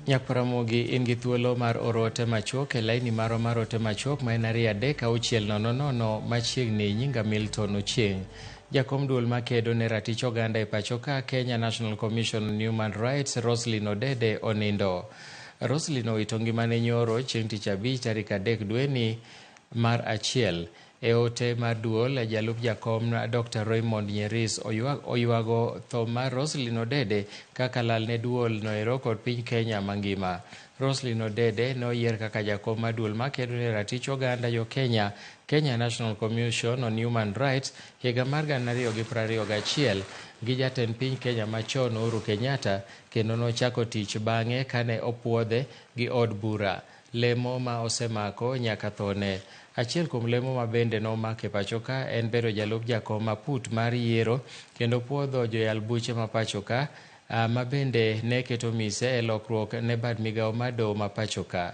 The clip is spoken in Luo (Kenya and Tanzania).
Nyakparamogi in gi thuolo mar oro ote machuok e laini maro mar ote machuok ma en 2-3-6-000 machiegni nyinga Milton Ochieng. Jakom duol makedo ne ratich oganda e pacho ka Kenya National Commission on Human Rights Roselyn Odede onindo. Roselyn owito ngimane nyoro chieng' tich abich tarik 3 dweni mar 1. E ote mar duol, jalup jakom Dr. Raymond Nyeris oywago tho mar Roselyn Odede kaka lal ne duol noero kod piny Kenya mangima. Roselyn Odede noyier kaka jakom mar duol makedo ne ratich oganda jo Kenya, Kenya National Commission on Human Rights higa mar 2021 gi jatend piny Kenya machon Uhuru Kenyatta, kendo nochako tich bang'e kane opuodhe gi od bura. Lemo ma osemako nyaka thone. Achiel kuom lemo ma bende nomake pacho ka en bedo jalup jakom maput mar yiero kendo puodho joyal buche ma pacho ka ma bende ne keto mise e lokruok ne bad migao mar doho ma pacho ka.